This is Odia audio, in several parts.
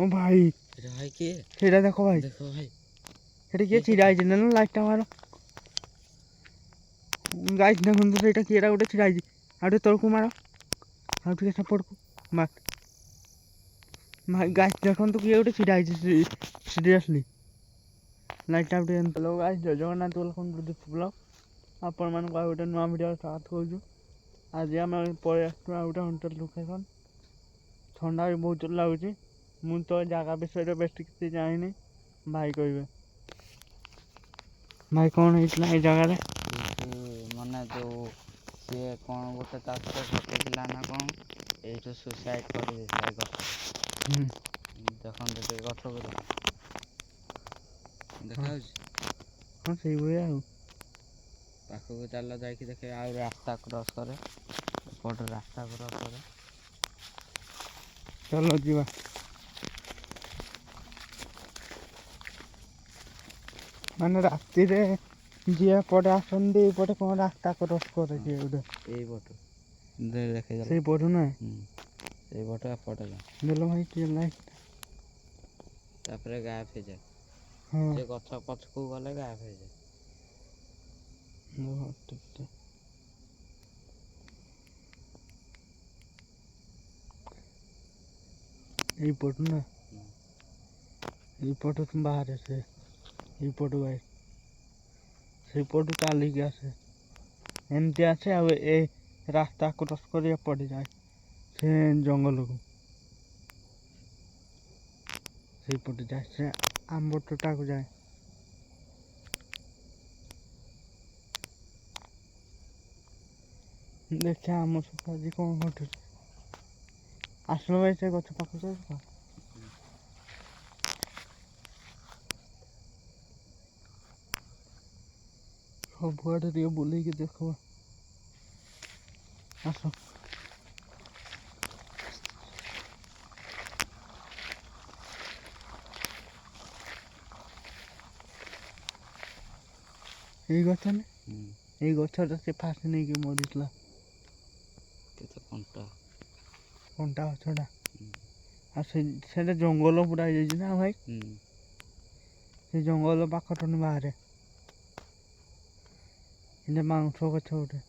ओ भाई भाई के सेटा देखो भाई সেটা কি ছিড়া হয়েছে না লাইটটা মারো গাছ দেখুন তো সেটা কি এটা ওটা ছিড়া হয়েছে আর তর্ক মারো আর ঠিক আছে পড়কো মার গাছ দেখুন তো কি ওটা ছিড়া হয়েছে সিরিয়াসলি ଲାଇଟ୍ଟା ଗୋଟେ ଏମିତି ଗାଇସ୍ ଜୟ Jagannath welcome to the blog ଆପଣମାନଙ୍କୁ ଆଉ ଗୋଟେ ନୂଆ ଭିଡ଼ିଓ ସ୍ୱାଗତ କରୁଛୁ। ଆଜି ଆମେ ପଳେଇ ଆସିଛୁ ଆଉ ଗୋଟେ ହୋଟେଲ୍ ଲୋକେସନ୍। ଥଣ୍ଡା ବି ବହୁତ ଜୋର ଲାଗୁଛି। ମୁଁ ତ ଜାଗା ବିଷୟରେ ବେଶୀ କିଛି ଜାଣିନି, ଭାଇ କହିବେ। ଭାଇ କ'ଣ ହେଇଥିଲା ଏଇ ଜାଗାରେ? ମାନେ ଯେଉଁ ସିଏ କ'ଣ ଗୋଟେ ତା ସହିତ ଘଟିଥିଲା ନା କ'ଣ, ଏଇଠୁ ସୁସାଇଡ଼୍ କରିଦେଇଥିଲା ଏ ଗଛ। ଦେଖନ୍ତୁ ଟିକେ ଗଛକୁ ଦେଖାଯାଉଛି। ହଁ ସେଇଭଳିଆ ଆଉ ପାଖକୁ ଚାଲ ଯାଇକି ଦେଖେ। ଆଉ ରାସ୍ତା କ୍ରସ୍ କରେ, ଏପଟେ ରାସ୍ତା କ୍ରସ୍ କରେ। ଚାଲ ଯିବା। ମାନେ ରାତିରେ ଯିଏ ଏପଟେ ଆସନ୍ତି ଏପଟେ କ'ଣ ରାସ୍ତା କ୍ରସ୍ କରେ କିଏ ଗୋଟେ ଏଇପଟୁ ଦେଖେ ସେଇପଟୁ ନାହିଁ ସେଇପଟୁ ଏପଟେ ଦେଲ ଭାଇ କିଏ ଲାଇଟ୍ ତାପରେ ଗାୟବ ହେଇଯାଏ। ହଁ ସେ ଗଛ ପଛକୁ ଗଲେ ଗାୟବ ହେଇଯାଏ। এইପଟୁ ନା এইପଟୁ ବାହାରେ ସେ এইପଟୁ ଭାଇ ସେଇପଟୁ ଚାଲିକି ଆସେ ଏମିତି ଆସେ ଆଉ ଏ ରାସ୍ତା କ୍ରସ୍ କରି ଏପଟେ ଯାଏ ସେ ଜଙ୍ଗଲକୁ ସେଇପଟେ ଯାଏ ସେ ଆମ୍ବ ତୋଟାକୁ ଯାଏ। ଦେଖିବା ଆମ ସହିତ ଆଜି କ'ଣ ଘଟୁଛି। ଆସିଲ ଭାଇ ସେ ଗଛ ପାଖକୁ ଆସିବ। ସବୁଆଡ଼େ ଟିକେ ବୁଲେଇକି ଦେଖିବ। ଆସ ଏଇ ଗଛ ନା ଏଇ ଗଛଟା ସେ ଫାଷ୍ଟ ନେଇକି ମରିଥିଲା। କେତେ କଣ୍ଟା ଗଛଟା ଆଉ ସେଇଟା ଜଙ୍ଗଲ ପୁରା ହେଇଯାଇଛି ନା ଭାଇ। ସେ ଜଙ୍ଗଲ ପାଖଠୁ ବାହାରେ ଏଇଟା ମାଂସ ଗଛ ଗୋଟେ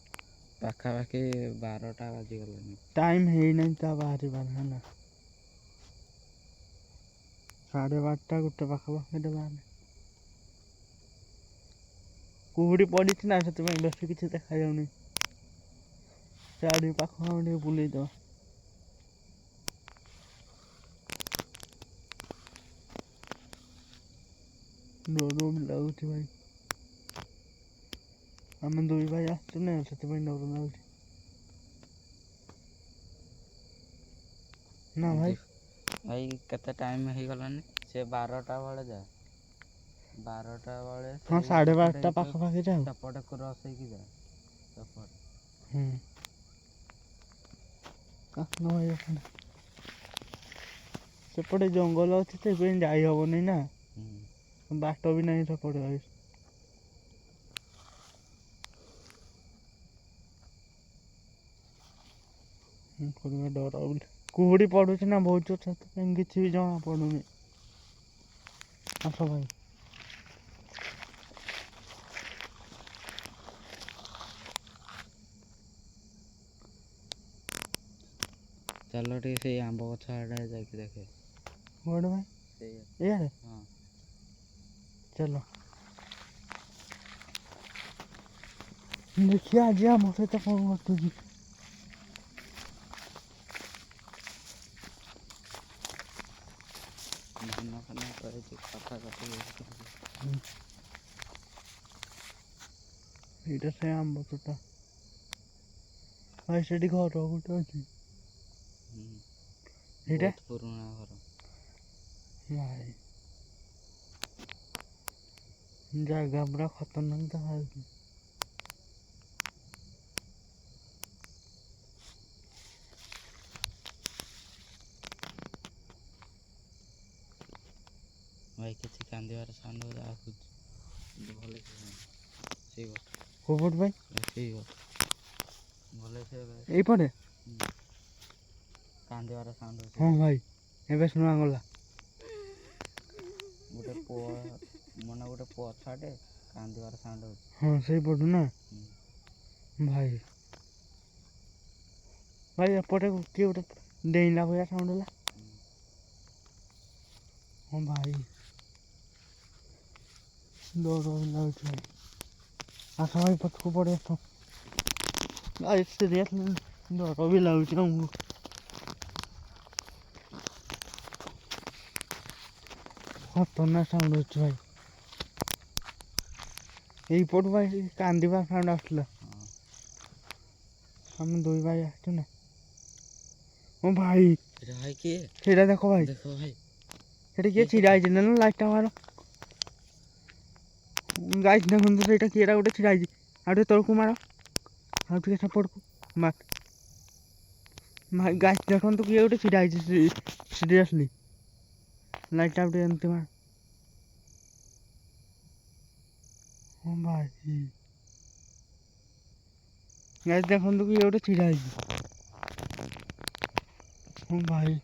ପାଖାପାଖି 12ଟା ବାଜିଗଲାଣି। ଟାଇମ୍ ହେଇନାହିଁ ତା ବାହାରିବାର ହେଲା 12:30 ଗୋଟେ ପାଖାପାଖିରେ ବାହାରେ। କୁହୁଡ଼ି ପଡ଼ିଛି ନା ସେଥିପାଇଁ ବେଶୀ କିଛି ଦେଖାଯାଉନି। ଚାରି ପାଖ ଟିକେ ବୁଲେଇ ଦେବା। ଡର ବି ଲାଗୁଛି ଭାଇ। ଆମେ ଦୁଇ ଭାଇ ଆସିଛୁ ନା ସେଥିପାଇଁ ଡର ଲାଗୁଛି ନା ଭାଇ। ଭାଇ କେତେ ଟାଇମ୍ ହେଇଗଲାଣି? ସେ 12ଟା ବେଳେ ଯାଏ। 12ଟା ବେଳେ ହଁ 12:30 ପାଖାପାଖି ଯାଉ ସେପଟେ କ୍ରସ୍ ହେଇକି ଯାଏ ସେପଟେ। ଆସୁନ ଭାଇ ଏପଟେ ସେପଟେ ଜଙ୍ଗଲ ଅଛି ସେଥିପାଇଁ ଯାଇ ହବନି ନା ବାଟ ବି ନାହିଁ ସେପଟେ ଭାଇ। କରିବା ଡର ବୋଲି କୁହୁଡ଼ି ପଡ଼ୁଛି ନା ବହୁତ ସେଥିପାଇଁ କିଛି ବି ଜଣା ପଡ଼ୁନି। ଆସ ଭାଇ ଚାଲ ଟିକେ ସେଇ ଆମ୍ବ ଗଛ ଆଡ଼େ ଯାଇକି ଦେଖେ। କୁଆଡ଼େ ଭାଇ? ଏଇଆଡ଼େ ହଁ ଚାଲ ଦେଖିବା ଆଜି ଆମ ସହିତ କ'ଣ ଘଟୁଛି। ଏଇଟା ସେ ଆମ୍ବ ତୋଟା ଭାଇ ସେଠି ଘର ଗୋଟେ ଅଛି। ଏଇଟା ପୁରୁଣା ଘର ଭାଇ ଜାଗା ପୁରା ଖତରନାକ ଦେଖାଯାଉଛି। ଭାଇ କିଛି କାନ୍ଦିବାର ସାଉଣ୍ଡ ଆସୁଛି ଭଲ ସେଇ ଗଛ କୋଉପଟ ଭାଇ? ସେଇ ଗଛ ଭଲ ଏଇପଟେ କାନ୍ଦିବାର ସାଉଣ୍ଡ। ହଁ ଭାଇ ଏବେ ଶୁଣାଗଲା। ମନେ ଗୋଟେ ପୁଅ ଛୁଆଟେ କାନ୍ଦିବାର ସାଉଣ୍ଡ ହଉଛି। ହଁ ସେଇପଟୁ ନା ଭାଇ ଭାଇ ଏପଟେ କିଏ ଗୋଟେ ଡେଇଁଲା ଭଳିଆ ସାଉଣ୍ଡ ହେଲା। ହଁ ଭାଇ ଡର ବି ଲାଗୁଛି ଭାଇ। ଆସ ଭାଇ ପଛକୁ ପଳେଇ ଆସ। ଭାଇ ସିରିୟସଲି ଡର ବି ଲାଗୁଛି ଆମକୁ। ଖତରନାକ ସାଉଣ୍ଡ ହଉଛି ଭାଇ। এইপଟୁ ଭାଇ କାନ୍ଦିବା ସାଉଣ୍ଡ ଆସୁଥିଲା। ଆମେ ଦୁଇ ଭାଇ ଆସିଛୁ ନା। ହଁ ଭାଇ ଏଇଟା ଭାଇ କିଏ? ସେଇଟା ଦେଖ ଭାଇ, ଦେଖ ଭାଇ ସେଠି କିଏ ଛିଡ଼ା ହେଇଛି ନା ଲାଇଟ୍ଟା ମାର। ଗାଇସ୍ ଦେଖନ୍ତୁ ସେଇଟା କିଏଟା ଗୋଟେ ଛିଡ଼ା ହେଇଛି। ଆଉ ଟିକେ ତଳକୁ ମାର, ଆଉ ଟିକେ ସେପଟକୁ ମାର। ଭାଇ ଗାଇସ୍ ଦେଖନ୍ତୁ କିଏ ଗୋଟେ ଛିଡ଼ା ହେଇଛି ସିରିୟସଲି। ଲାଇଟ୍ଟା ଆଉ ଟିକେ ଏମିତି ମାର। ହଁ ଭାଇ ଗାଇସ୍ ଦେଖନ୍ତୁ କିଏ ଗୋଟେ ଛିଡ଼ା ହେଇଛି। ହଁ ଭାଇ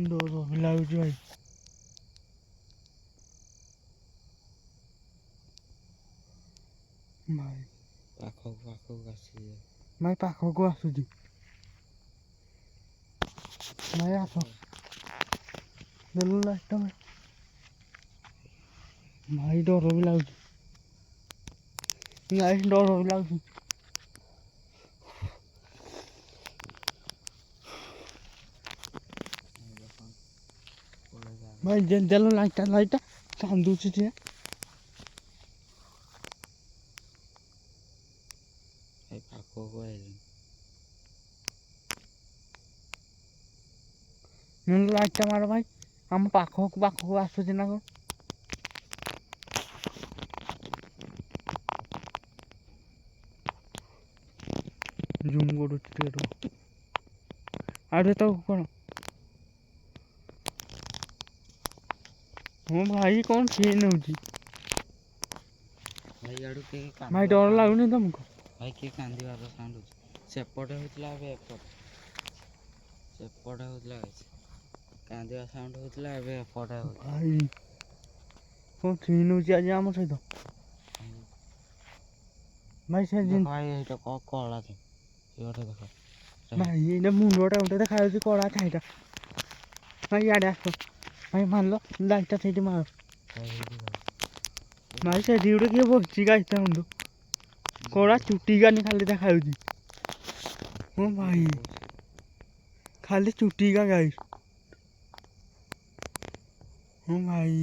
ଡର ବି ଲାଗୁଛି ଭାଇ। ଭାଇ ପାଖକୁ ଆସିଯାଏ। ଭାଇ ପାଖକୁ ଆସୁଛି। ଭାଇ ଆସ ଦେଲୁ ଲାଇଟ୍ଟା ଭାଇ। ଭାଇ ଡର ବି ଲାଗୁଛି। ଗାଇସ୍ ଡର ବି ଲାଗୁଛି। ଭାଇ ଦେଲୁ ଲାଇଟ୍ଟା କାନ୍ଦୁଛି ସିଏ। ଭାଇ ପାଖକୁ ଆଇଲି। ଲାଇଟ୍ଟା ମାର ଭାଇ, ଆମ ପାଖକୁ ଆସୁଛି ନା କଣ। ଜୁମ୍ କରୁଛି ଟିକେ ରୁହ। ଆଉ ଟିକେ ତଳକୁ କର। ହଁ ଭାଇ କ'ଣ ସିନ୍ ହେଉଛି। ଭାଇ ଇଆଡ଼ୁ କିଏ ଭାଇ କାନ୍ଦିବାର ଡର ସାଉଣ୍ଡ ଲାଗୁନି ହଉଛି। ତମକୁ? ଭାଇ କିଏ କାନ୍ଦିବାର ସାଉଣ୍ଡ ହଉଛି। ସେପଟେ ହଉଥିଲା ଏବେ ଏପଟେ। ସେପଟେ ହଉଥିଲା କାନ୍ଦିବା ସାଉଣ୍ଡ ହଉଥିଲା, ଏବେ ଏପଟେ ହଉଛି। ଭାଇ କ'ଣ ସିନ୍ ହେଉଛି ଆଜି ଆମ ସହିତ। ଭାଇ ସେ ଦେଖ ଭାଇ ଏଇଟା କଳା ଏଇଟା ଦେଖ। ଭାଇ ଏଇଟା ମୁଣ୍ଡଟା ଗୋଟେ ଦେଖାଯାଉଛି କଳା ଛାଇଟା। ଭାଇ ଇଆଡ଼େ ଆସ ଭାଇ, ମାରିଲ ଲାଇଟ୍ଟା ସେଇଠି ମାର। ଭାଇ ସେଠି ଗୋଟେ କିଏ ବସିଛି ଗାଇସ୍ ଦେଖନ୍ତୁ। କଳା ଚୁଟି କାନି ଖାଲି ଦେଖାଯାଉଛି। ହଁ ଭାଇ ଖାଲି ଚୁଟିକା ଗାଇସ୍। ହଁ ଭାଇ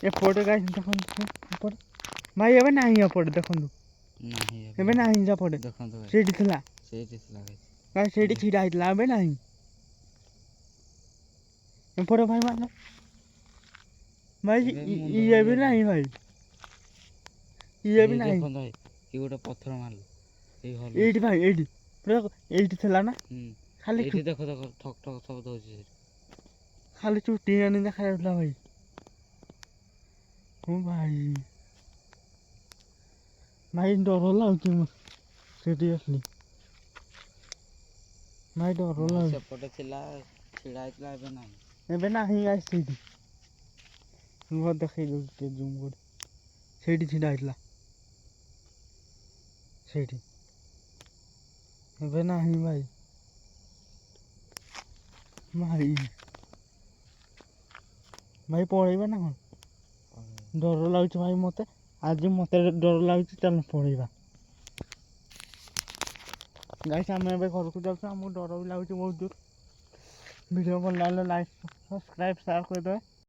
ଏପଟେ ଗାଇସ୍ ଦେଖନ୍ତୁ ଏପଟେ। ଭାଇ ଏବେ ନାହିଁ ଏପଟେ ଦେଖନ୍ତୁ। ନାହିଁ ଏବେ ନାହିଁ ସେପଟେ, ଦେଖନ୍ତୁ ଭାଇ ସେଇଠି ଥିଲା। ସେଇଠି ଥିଲା ଭାଇ ସେଇଠି ଛିଡ଼ା ହେଇଥିଲା, ଏବେ ନାହିଁ। ଏପଟେ ଭାଇ ମାରିଲ। ଭାଇ ଏବେ ମୁଣ୍ଡ ଇଏ ବି ହେଇଯାଇଛି। ନାହିଁ ଭାଇ, ଇଏ ବି ନାହିଁ। ଦେଖନ୍ତୁ ଭାଇ କିଏ ଗୋଟେ ପଥର ମାରିଲା। ଏଇଠି ଭାଇ ଏଇଠି ପୁରା ଏଇଠି ଥିଲା ନା। ଖାଲି ଏଇଠି ଦେଖ ଠକ୍ ଠକ୍ ଶବ୍ଦ ହଉଛି। ଖାଲି ଚୁଟି କାନି ଦେଖାଯାଉଥିଲା ଭାଇ। ହଁ ଭାଇ ଭାଇ ଡର ଲାଗୁଛି ସିରିୟସଲି। ଭାଇ ଡର ଲାଗୁଛି। ସେପଟେ ଥିଲା ଛିଡ଼ା ହେଇଥିଲା, ଏବେ ନାହିଁ। ଏବେ ନାହିଁ ଗାଇସ୍ ସେଇଠି। ରୁହ ଦେଖେଇ ଦେଉଛି ଟିକେ ଜୁମ୍ କରି। ସେଇଠି ଛିଡ଼ା ହେଇଥିଲା ସେଇଠି। ଏବେ ନାହିଁ ଭାଇ। ଭାଇ ପଳେଇବା ନା କ'ଣ? ଡର ଲାଗୁଛି ଭାଇ ମୋତେ। ଆଜି ମୋତେ ଡର ଲାଗୁଛି, ଚାଲ ପଳେଇବା। ଗାଇସ୍ ଆମେ ଏବେ ଘରକୁ ଯାଉଛୁ, ଆମକୁ ଡର ବି ଲାଗୁଛି ବହୁତ ଜୋର। ଭିଡ଼ିଓ ଭଲ ଲାଗିଲେ ଲାଇକ୍ ସବସ୍କ୍ରାଇବ୍ ସେୟାର କରିଦେବେ।